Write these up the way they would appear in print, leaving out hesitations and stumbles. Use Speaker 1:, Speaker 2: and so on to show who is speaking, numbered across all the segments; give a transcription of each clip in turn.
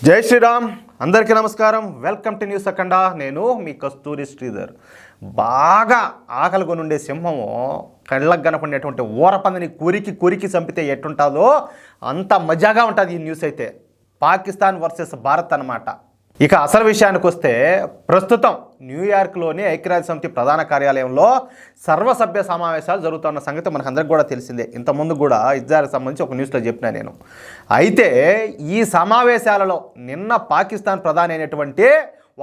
Speaker 1: జై శ్రీరామ్. అందరికీ నమస్కారం. వెల్కమ్ టు న్యూస్ అఖండ. నేను మీ కస్తూరి శ్రీధర్. బాగా ఆకలి కొనుండే సింహము కళ్ళకు కనపడినటువంటి ఊరపందిని కొరికి చంపితే ఎట్టుంటుందో అంత మజాగా ఉంటుంది ఈ న్యూస్ అయితే. పాకిస్తాన్ వర్సెస్ భారత్ అన్నమాట. ఇక అసలు విషయానికి వస్తే ప్రస్తుతం న్యూయార్క్లోని ఐక్యరాజ్య సమితి ప్రధాన కార్యాలయంలో సర్వసభ్య సమావేశాలు జరుగుతున్న సంగతి మనకు అందరికి కూడా తెలిసిందే. ఇంతకుముందు కూడా ఇజ్రాయెల్కి సంబంధించి ఒక న్యూస్లో చెప్పినా నేను. అయితే ఈ సమావేశాలలో నిన్న పాకిస్తాన్ ప్రధాని అయినటువంటి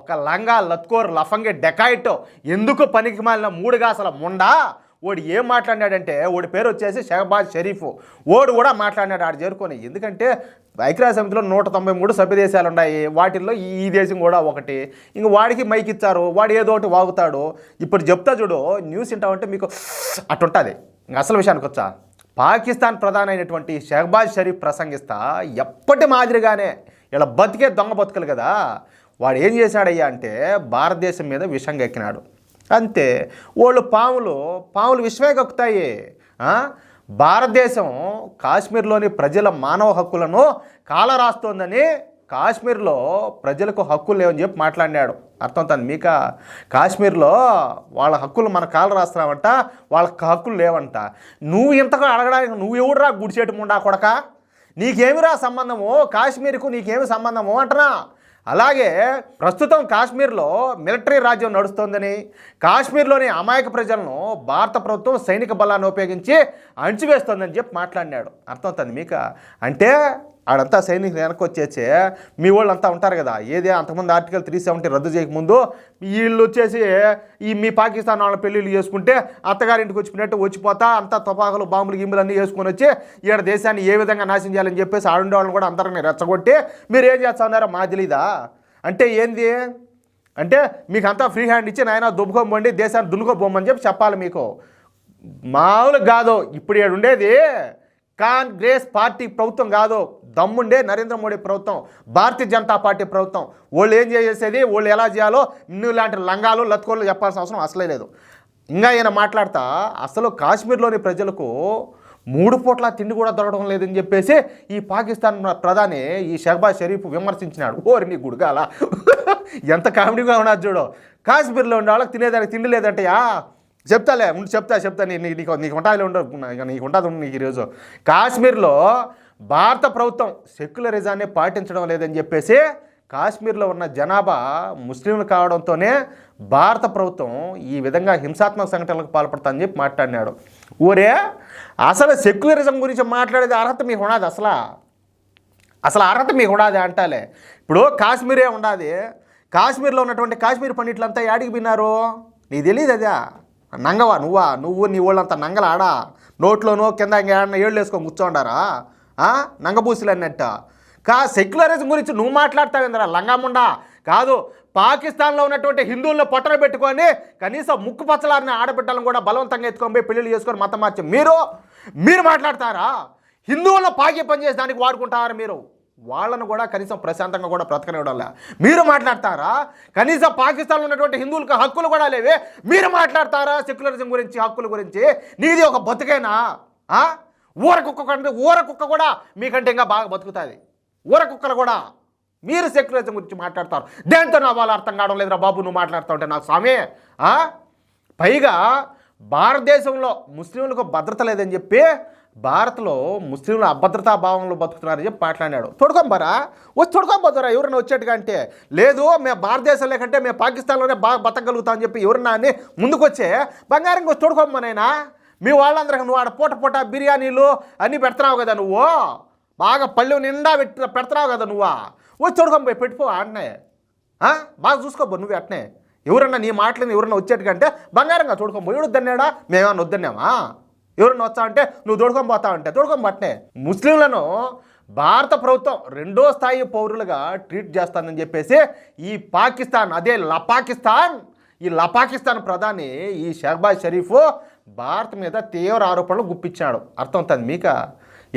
Speaker 1: ఒక లంగా లత్కోర్ లఫంగే డెకాయిట్ ఎందుకు పనికి మాలిన మూడుగాసల ముండా ఓడి ఏం మాట్లాడినాడంటే, ఓడి పేరు వచ్చేసి షహబాజ్ షరీఫ్. ఓడు కూడా మాట్లాడినాడు ఆడు చేరుకొని. ఎందుకంటే ఐక్యరాజ్య సమితిలో 193 సభ్య దేశాలు ఉన్నాయి. వాటిల్లో ఈ దేశం కూడా ఒకటి. ఇంక వాడికి మైక్ ఇచ్చారు, వాడు ఏదో ఒకటి వాగుతాడు. ఇప్పుడు చెప్తా చూడు, న్యూస్ వింటామంటే మీకు అటుంటుంది. ఇంక అసలు విషయానికి వచ్చా, పాకిస్తాన్ ప్రధాని అయినటువంటి షహబాజ్ షరీఫ్ ప్రసంగిస్తా ఎప్పటి మాదిరిగానే ఇలా బతికే దొంగ బతుకలు కదా, వాడు ఏం చేశాడయ్యా అంటే భారతదేశం మీద విషంగా ఎక్కినాడు. అంతే, వాళ్ళు పాములు విషమే కక్కుతాయి. భారతదేశం కాశ్మీర్లోని ప్రజల మానవ హక్కులను కాలరాస్తోందని, కాశ్మీర్లో ప్రజలకు హక్కులు లేవని చెప్పి మాట్లాడినాడు. అర్థం అవుతుంది మీక? కాశ్మీర్లో వాళ్ళ హక్కులు మన కాలు రాస్తున్నామంట, వాళ్ళకి హక్కులు లేవంట. నువ్వు ఇంతగా అడగడానికి నువ్వు ఎవడురా గుడిచేటు ముండా కొడక? నీకేమిరా సంబంధము కాశ్మీర్కు, నీకేమి సంబంధము అంటున్నా. అలాగే ప్రస్తుతం కాశ్మీర్లో మిలిటరీ రాజ్యం నడుస్తోందని, కాశ్మీర్లోని అమాయక ప్రజలను భారత ప్రభుత్వం సైనిక బలాన్ని ఉపయోగించి అణిచివేస్తోందని చెప్పి మాట్లాడినాడు. అర్థమవుతుంది మీకు? అంటే ఆడంతా సైనికులు వెనక్కి వచ్చేసి మీ వాళ్ళు అంతా ఉంటారు కదా, ఏదే అంతకుముందు ఆర్టికల్ 370 రద్దు చేయకముందు వీళ్ళు వచ్చేసి మీ పాకిస్తాన్ వాళ్ళ పెళ్ళిళ్ళు చేసుకుంటే అత్తగారింటికి వచ్చినట్టు వచ్చిపోతా అంతా తుపాకులు బాంబులు గింబులు అన్నీ వేసుకొని వచ్చి ఈడ దేశాన్ని ఏ విధంగా నాశనం చేయాలని చెప్పేసి ఆడుండే వాళ్ళని కూడా అందరినీ రెచ్చగొట్టి మీరు ఏం చేస్తా ఉన్నారో మా తెలీదా? అంటే ఏంది అంటే మీకు అంతా ఫ్రీ హ్యాండ్ ఇచ్చి నాయన దుబ్బుకోబోండి, దేశాన్ని దున్నుకోబోమని చెప్పి చెప్పాలి మీకు. మామూలుగా కాదు ఇప్పుడు ఏడు ఉండేది కాంగ్రెస్ పార్టీ ప్రభుత్వం కాదు, దమ్ముండే నరేంద్ర మోడీ ప్రభుత్వం, భారతీయ జనతా పార్టీ ప్రభుత్వం. వాళ్ళు ఏం చేసేది, వాళ్ళు ఎలా చేయాలో ఇన్ని లాంటి లంగాలు లత్కోళ్ళు చెప్పాల్సిన అవసరం అసలే లేదు. ఇంకా ఈయన మాట్లాడతా అసలు కాశ్మీర్లోని ప్రజలకు 3 పూట్ల తిండి కూడా దొరకడం లేదని చెప్పేసి ఈ పాకిస్తాన్ ప్రధాని ఈ షహబాజ్ షరీఫ్ విమర్శించినాడు. ఓరి నీ గుడిగాల ఎంత కామెడీగా ఉన్నది చూడు. కాశ్మీర్లో ఉండే వాళ్ళకి తినేదానికి తిండి లేదంటయా? చెప్తాలే చెప్తా నీకు ఉంటుంది నీకు ఉంటుంది నీకు ఈరోజు. కాశ్మీర్లో భారత ప్రభుత్వం సెక్యులరిజాన్ని పాటించడం లేదని చెప్పేసి కాశ్మీర్లో ఉన్న జనాభా ముస్లింలు కావడంతోనే భారత ప్రభుత్వం ఈ విధంగా హింసాత్మక సంఘటనలకు పాల్పడతామని చెప్పి మాట్లాడినాడు. ఊరే అసలు సెక్యులరిజం గురించి మాట్లాడేది అర్హత మీకు ఉన్నది? అసలు అర్హత మీకు ఉన్నది అంటాలే. ఇప్పుడు కాశ్మీరే ఉన్నది, కాశ్మీర్లో ఉన్నటువంటి కాశ్మీర్ పండిట్లంతా యాడికి విన్నారు నీకు తెలియదు అదా? నంగవా నువ్వు నీ వాళ్ళంతా నంగలాడా? నోట్లోనో కింద ఏళ్ళు వేసుకొని కూర్చోండారా నంగబూసులు అన్నట్ట. సెక్యులరిజం గురించి నువ్వు మాట్లాడతావేంద్రా లంగాముండా? కాదు, పాకిస్తాన్లో ఉన్నటువంటి హిందువులను పొట్టలు పెట్టుకొని కనీసం ముక్కు పచ్చలారిన ఆడబిడ్డలను కూడా బలవంతంగా ఎత్తుకొని పోయి పెళ్ళిళ్ళు చేసుకొని మతం మార్చి మీరు మాట్లాడతారా? హిందువులను పాకి పని చేసి దానికి వాడుకుంటారా మీరు? వాళ్ళను కూడా కనీసం ప్రశాంతంగా కూడా బ్రతకనివ్వడంలే మీరు మాట్లాడతారా? కనీసం పాకిస్తాన్లో ఉన్నటువంటి హిందువులకు హక్కులు కూడా లేవే మీరు మాట్లాడతారా? సెక్యులరిజం గురించి, హక్కుల గురించి నీది ఒక బతుకేనా? ఊర కుక్క కూడా మీకంటే ఇంకా బాగా బతుకుతుంది. ఊర కుక్కలు కూడా మీరు సెక్యులరిజం గురించి మాట్లాడతారు. దేంతో నా వాళ్ళు అర్థం కావడం లేదురా బాబు నువ్వు మాట్లాడుతూ ఉంటే నాకు స్వామి. పైగా భారతదేశంలో ముస్లింలకు భద్రత లేదని చెప్పి భారత్లో ముస్లింలు అభద్రతా భావంలో బతుకుతున్నారని చెప్పి మాట్లాడాడు. తొడుకొంబరా తొడుకోబోతారా ఎవరైనా వచ్చేట్టుగా? అంటే లేదు మేము భారతదేశం లేకంటే మేము పాకిస్తాన్లోనే బాగా బతకగలుగుతామని చెప్పి ఎవరన్నా అని ముందుకొచ్చే బంగారం వచ్చి తొడుకోమ్మనైనా మీ వాళ్ళందరికీ నువ్వు ఆడ పూట బిర్యానీలు అన్నీ పెడుతున్నావు కదా, నువ్వు బాగా పళ్ళు నిండా పెడుతున్నావు కదా, నువ్వు వచ్చి తొడుకోబోయి పెట్టిపో ఆడనే బాగా చూసుకోబో నువ్వు అట్నే. ఎవరన్నా నీ మాటలను ఎవరన్నా వచ్చేట్టుకంటే బంగారంగా తోడుకోబోయి వద్దన్నాడా? మేమన్నా వద్దన్నామా? ఎవరన్నా వచ్చా అంటే నువ్వు తోడుకొని పోతావంటే తోడుకొని పట్టనే. ముస్లింలను భారత ప్రభుత్వం 2వ స్థాయి పౌరులుగా ట్రీట్ చేస్తానని చెప్పేసి ఈ పాకిస్తాన్, అదే లపాకిస్తాన్ ప్రధాని ఈ షహబాజ్ షరీఫ్ భారత్ మీద తీవ్ర ఆరోపణలు గుప్పించాడు. అర్థం అవుతుంది మీక?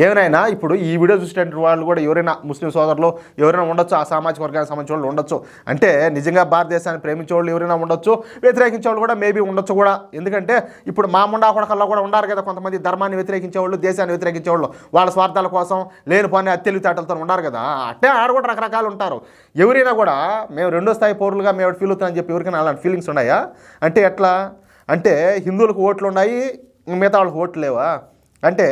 Speaker 1: ఏమైనా ఇప్పుడు ఈ వీడియో చూసినటువంటి వాళ్ళు కూడా ఎవరైనా ముస్లిం సోదరులు ఎవరైనా ఉండొచ్చు, ఆ సామాజిక వర్గానికి సంబంధించిన వాళ్ళు ఉండొచ్చు. అంటే నిజంగా భారతదేశాన్ని ప్రేమించే వాళ్ళు ఎవరైనా ఉండొచ్చు, వ్యతిరేకించే వాళ్ళు కూడా మేబీ ఉండొచ్చు కూడా. ఎందుకంటే ఇప్పుడు మా ముండా కొడకల్లో కూడా ఉన్నారు కదా కొంతమంది ధర్మాన్ని వ్యతిరేకించే వాళ్ళు, దేశాన్ని వ్యతిరేకించే వాళ్ళు, వాళ్ళ స్వార్థాల కోసం లేని పని అత్యలితాటలతో ఉన్నారు కదా. అట్టే ఆడ కూడా రకరకాలు ఉంటారు. ఎవరైనా కూడా మేము రెండో స్థాయి పౌరులుగా మేము ఫీల్ అవుతామని చెప్పి ఎవరికైనా అలాంటి ఫీలింగ్స్ ఉన్నాయా? అంటే ఎట్లా అంటే హిందువులకు ఓట్లు ఉన్నాయి, మిగతా వాళ్ళకి ఓట్లు లేవా? అంటే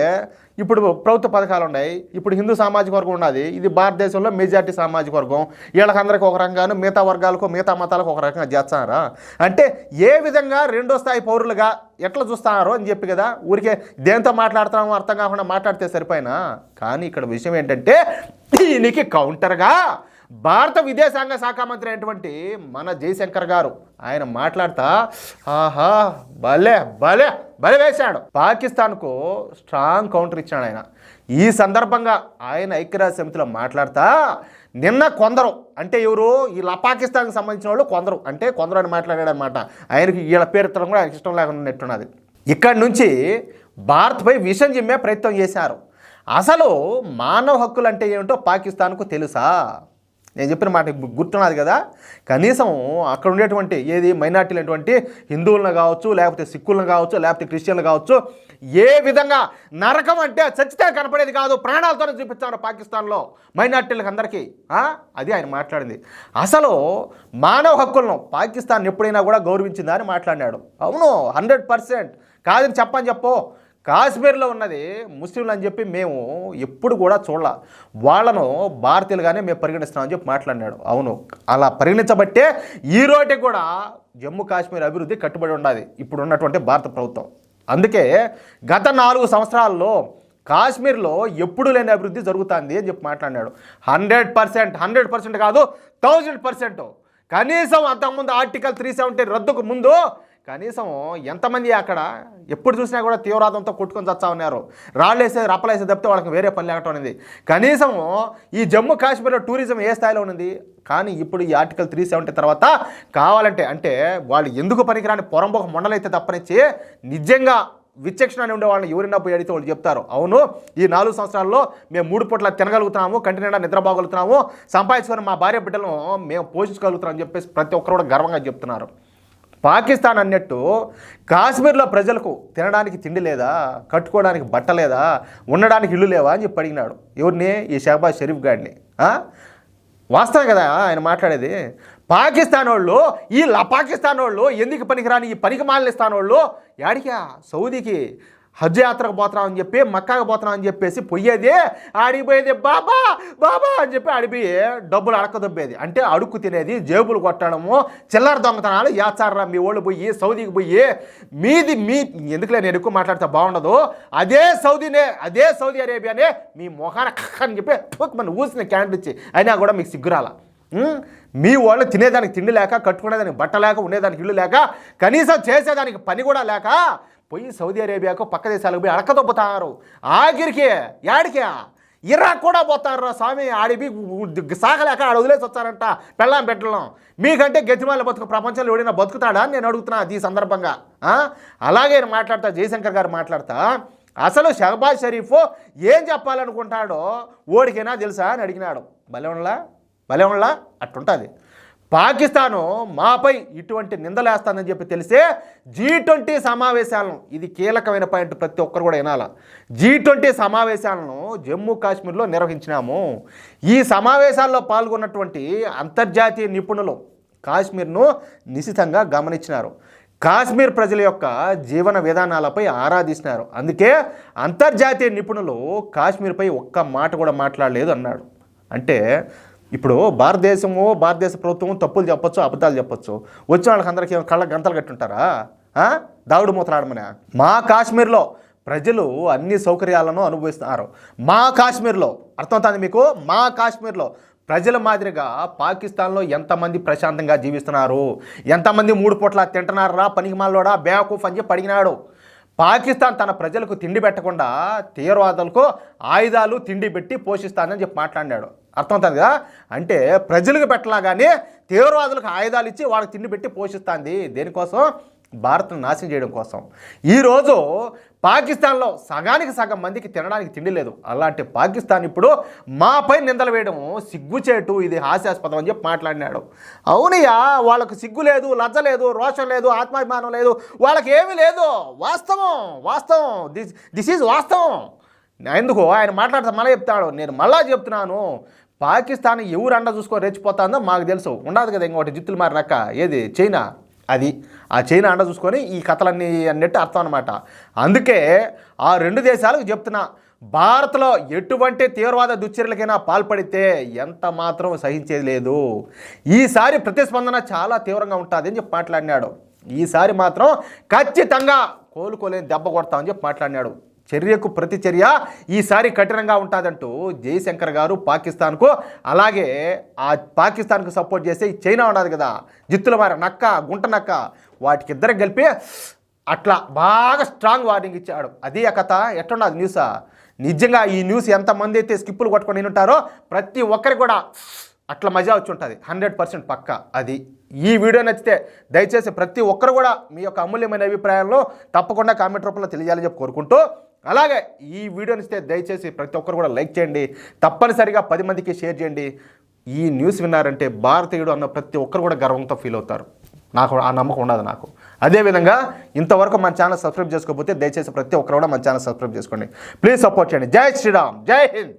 Speaker 1: ఇప్పుడు ప్రభుత్వ పథకాలు ఉన్నాయి, ఇప్పుడు హిందూ సామాజిక వర్గం ఉన్నది, ఇది భారతదేశంలో మెజారిటీ సామాజిక వర్గం, వీళ్ళకందరికీ ఒక రకంగాను మిగతా వర్గాలకు మిగతా మతాలకు ఒక రకంగా చేస్తున్నారా? అంటే ఏ విధంగా రెండో స్థాయి పౌరులుగా ఎట్లా చూస్తున్నారు అని చెప్పి కదా. ఊరికే దేంతో మాట్లాడుతున్నామో అర్థం కాకుండా మాట్లాడితే సరిపోయినా. కానీ ఇక్కడ విషయం ఏంటంటే దీనికి కౌంటర్గా భారత విదేశాంగ శాఖ మంత్రి అయినటువంటి మన జయశంకర్ గారు ఆయన మాట్లాడతా ఆహా భలే భలే భలే వేశాడు. పాకిస్తాన్కు స్ట్రాంగ్ కౌంటర్ ఇచ్చాడు ఆయన. ఈ సందర్భంగా ఆయన ఐక్యరాజ్య సమితిలో మాట్లాడతా నిన్న కొందరు అంటే ఎవరు ఇలా పాకిస్తాన్కి సంబంధించిన వాళ్ళు కొందరు అని మాట్లాడాడు అనమాట. ఆయనకి వీళ్ళ పేరు ఎత్తడం కూడా ఆయనకి ఇష్టం లేకుండా ఉన్నట్టున్నది. ఇక్కడి నుంచి భారత్పై విషం జిమ్మే ప్రయత్నం చేశారు. అసలు మానవ హక్కులు అంటే ఏమిటో పాకిస్తాన్కు తెలుసా? నేను చెప్పిన మాట గుర్తున్నది కదా. కనీసం అక్కడ ఉండేటువంటి ఏది మైనార్టీలు అటువంటి హిందువులను కావచ్చు, లేకపోతే సిక్కులను కావచ్చు, లేకపోతే క్రిస్టియన్లు కావచ్చు, ఏ విధంగా నరకం అంటే చచ్చితే కనపడేది కాదు, ప్రాణాలతోనే చూపించారు పాకిస్తాన్లో మైనార్టీలకు అందరికీ. అది ఆయన మాట్లాడింది. అసలు మానవ హక్కులను పాకిస్తాన్ ఎప్పుడైనా కూడా గౌరవించిందా అని మాట్లాడినాడు. అవును 100% కాదని చెప్పు. కాశ్మీర్లో ఉన్నది ముస్లింలు అని చెప్పి మేము ఎప్పుడు కూడా చూడాల, వాళ్ళను భారతీయులుగానే మేము పరిగణిస్తున్నామని చెప్పి మాట్లాడినాడు. అవును, అలా పరిగణించబట్టే ఈ రోజుకి కూడా జమ్మూ కాశ్మీర్ అభివృద్ధి కట్టుబడి ఉన్నది ఇప్పుడు ఉన్నటువంటి భారత ప్రభుత్వం. అందుకే గత 4 సంవత్సరాల్లో కాశ్మీర్లో ఎప్పుడు లేని అభివృద్ధి జరుగుతుంది అని చెప్పి మాట్లాడినాడు. 100% కాదు 1000%. కనీసం అంతకుముందు ఆర్టికల్ 370 రద్దుకు ముందు కనీసం ఎంతమంది అక్కడ ఎప్పుడు చూసినా కూడా తీవ్రవాదంతో కొట్టుకొని చచ్చా ఉన్నారు. రాళ్ళేసే రప్పలేసే తప్పితే వాళ్ళకి వేరే పని లేకటం అనేది. కనీసం ఈ జమ్మూ కాశ్మీర్లో టూరిజం ఏ స్థాయిలో ఉన్నది. కానీ ఇప్పుడు ఈ ఆర్టికల్ 370 తర్వాత కావాలంటే అంటే వాళ్ళు ఎందుకు పనికిరాని పొరంబొక మొండలైతే తప్పనిచ్చి నిజంగా విచక్షణ ఉండే వాళ్ళని ఎవరైనా పోయి అడిగితే వాళ్ళు చెప్తారు, అవును ఈ 4 సంవత్సరాల్లో మేము 3 పూట్ల తినగలుగుతున్నాము, కంటి నిండా నిద్రపోగలుగుతున్నాము, సంపాదించుకొని మా భార్య బిడ్డలను మేము పోషించగలుగుతున్నాం అని చెప్పేసి ప్రతి ఒక్కరు కూడా గర్వంగా చెప్తున్నారు. పాకిస్తాన్ అన్నట్టు కాశ్మీర్లో ప్రజలకు తినడానికి తిండి లేదా, కట్టుకోవడానికి బట్ట లేదా, ఉండడానికి ఇల్లు లేవా అని చెప్పి అడిగినాడు. ఎవరిని? ఈ షహబాజ్ షరీఫ్ గారిని. వాస్తవం కదా ఆయన మాట్లాడేది. పాకిస్తాన్ వాళ్ళు ఎందుకు పనికిరాని ఈ పనికి మాలిస్తాన్ వాళ్ళు యాడికా సౌదీకి హజ్ యాత్రకు పోతున్నామని చెప్పి మక్కాకు పోతున్నామని చెప్పేసి పొయ్యేది ఆడిపోయేది బాబా బాబా అని చెప్పి ఆడిపోయి డబ్బులు అడకదొబ్బేది. అంటే అడుక్కు తినేది, జేబులు కొట్టడము, చిల్లర దొంగతనాలు యాచారా మీ వాళ్ళు పోయి సౌదీకి పోయి మీ ఎందుకులే నేను ఎక్కువ మాట్లాడితే బాగుండదు, అదే సౌదీ అరేబియానే మీ మొహాన అని చెప్పి మన ఊసిన క్యాండిల్ ఇచ్చి అయినా కూడా మీకు సిగ్గురాల. మీ వాళ్ళు తినేదానికి తిండి లేక, కట్టుకునేదానికి బట్ట లేక, ఉండేదానికి ఇల్లు లేక, కనీసం చేసేదానికి పని కూడా లేక పోయి సౌదీ అరేబియాకు పక్క దేశాలకు పోయి అడకదొబ్బుతారు. ఆఖరికి యాడికి ఇరాక్ కూడా పోతారు స్వామి. ఆడిపి సాగలేక ఆడ వదిలేసి వచ్చారంట పెళ్ళాం పెట్టడం. మీకంటే గతిమాల బతుకు ప్రపంచంలో ఎవడైనా బతుకుతాడా అని నేను అడుగుతున్నా ఈ సందర్భంగా. అలాగే మాట్లాడతా జయశంకర్ గారు మాట్లాడతా అసలు షహబాజ్ షరీఫ్ ఏం చెప్పాలనుకుంటాడో ఓడికైనా తెలుసా అని అడిగినాడు. భలేవన్లా అట్టుంటుంది. పాకిస్తాను మాపై ఇటువంటి నిందలేస్తానని చెప్పి తెలిసే G20 సమావేశాలను, ఇది కీలకమైన పాయింట్ ప్రతి ఒక్కరు కూడా వినాల, G20 సమావేశాలను జమ్మూ కాశ్మీర్లో నిర్వహించినాము. ఈ సమావేశాల్లో పాల్గొన్నటువంటి అంతర్జాతీయ నిపుణులు కాశ్మీర్ను నిశితంగా గమనించినారు. కాశ్మీర్ ప్రజల యొక్క జీవన విధానాలపై ఆరాధిస్తున్నారు. అందుకే అంతర్జాతీయ నిపుణులు కాశ్మీర్పై ఒక్క మాట కూడా మాట్లాడలేదు అన్నాడు. అంటే ఇప్పుడు భారతదేశ ప్రభుత్వం తప్పులు చెప్పొచ్చు, అబద్ధాలు చెప్పొచ్చు, వచ్చిన వాళ్ళకి అందరికీ కళ్ళ గంతలు కట్టుంటారా? దావుడు మూతలాడమనే. మా కాశ్మీర్లో ప్రజలు అన్ని సౌకర్యాలను అనుభవిస్తున్నారు. మా కాశ్మీర్లో అర్థమవుతుంది మీకు? మా కాశ్మీర్లో ప్రజల మాదిరిగా పాకిస్తాన్లో ఎంతమంది ప్రశాంతంగా జీవిస్తున్నారు, ఎంతమంది 3 పూట్ల తింటున్నారా పనికిమాలోడా బేవకూఫ్ అని చెప్పి అడిగినాడు. పాకిస్తాన్ తన ప్రజలకు తిండి పెట్టకుండా తీవ్రవాదులకు ఆయుధాలు తిండి పెట్టి పోషిస్తానని చెప్పి మాట్లాడినాడు. అర్థమవుతుంది కదా. అంటే ప్రజలకు పెట్టలాగానే తీవ్రవాదులకు ఆయుధాలు ఇచ్చి వాళ్ళకి తిండి పెట్టి పోషిస్తుంది. దేనికోసం? భారత్ను నాశనం చేయడం కోసం. ఈరోజు పాకిస్తాన్లో సగానికి సగం మందికి తినడానికి తిండి లేదు. అలాంటి పాకిస్తాన్ ఇప్పుడు మాపై నిందలు వేయడం సిగ్గుచేటు, ఇది హాస్యాస్పదం అని చెప్పి మాట్లాడినాడు. అవునయ్యా, వాళ్ళకు సిగ్గు లేదు, లజ్జ లేదు, రోషం లేదు, ఆత్మాభిమానం లేదు, వాళ్ళకి ఏమీ లేదు. వాస్తవం వాస్తవం, దిస్ ఈజ్ వాస్తవం. ఎందుకు ఆయన మాట్లాడితే మళ్ళీ చెప్తాడు, నేను మళ్ళా చెప్తున్నాను, పాకిస్తాన్ ఎవరు అండ చూసుకొని రెచ్చిపోతుందో మాకు తెలుసు. ఉండదు కదా ఇంకోటి జిత్తులు మారినాక, ఏది చైనా, అది ఆ చైనా అండ చూసుకొని ఈ కథలన్నీ అన్నట్టు అర్థం అనమాట. అందుకే ఆ రెండు దేశాలకు చెప్తున్నా, భారత్లో ఎటువంటి తీవ్రవాద దుశ్చర్యలకైనా పాల్పడితే ఎంత మాత్రం సహించేది లేదు. ఈసారి ప్రతిస్పందన చాలా తీవ్రంగా ఉంటుంది అని చెప్పి మాట్లాడినాడు. ఈసారి మాత్రం ఖచ్చితంగా కోలుకోలేని దెబ్బ కొడతామని చెప్పి మాట్లాడినాడు. చర్యకు ప్రతి చర్య ఈసారి కఠినంగా ఉంటుందంటూ జయశంకర్ గారు పాకిస్తాన్కు, అలాగే ఆ పాకిస్తాన్కు సపోర్ట్ చేసే చైనా ఉన్నది కదా, జిత్తుల మార నక్క, గుంట నక్క, వాటికి ఇద్దరికి కలిపి అట్లా బాగా స్ట్రాంగ్ వార్నింగ్ ఇచ్చాడు. అది ఆ కథ. ఎట్లున్నది న్యూసా? నిజంగా ఈ న్యూస్ ఎంతమంది అయితే స్కిప్పులు కొట్టుకొని ఉంటారో ప్రతి ఒక్కరికి కూడా అట్లా మజా వచ్చి ఉంటుంది, 100% పక్క. అది ఈ వీడియో నచ్చితే దయచేసి ప్రతి ఒక్కరు కూడా మీ యొక్క అమూల్యమైన అభిప్రాయాలను తప్పకుండా కామెంట్ రూపంలో తెలియాలని చెప్పి కోరుకుంటూ, అలాగే ఈ వీడియో నచ్చితే దయచేసి ప్రతి ఒక్కరు కూడా లైక్ చేయండి, తప్పనిసరిగా 10 మందికి షేర్ చేయండి. ఈ న్యూస్ విన్నారంటే భారతీయుడు అన్న ప్రతి ఒక్కరు కూడా గర్వంతో ఫీల్ అవుతారు. నాకు ఆ నమ్మకం ఉండదు నాకు. అదేవిధంగా ఇంతవరకు మన ఛానల్ సబ్స్క్రైబ్ చేసుకోకపోతే దయచేసి ప్రతి ఒక్కరు కూడా మన ఛానల్ సబ్స్క్రైబ్ చేసుకోండి. ప్లీజ్ సపోర్ట్ చేయండి. జై శ్రీరామ్, జై హింద్.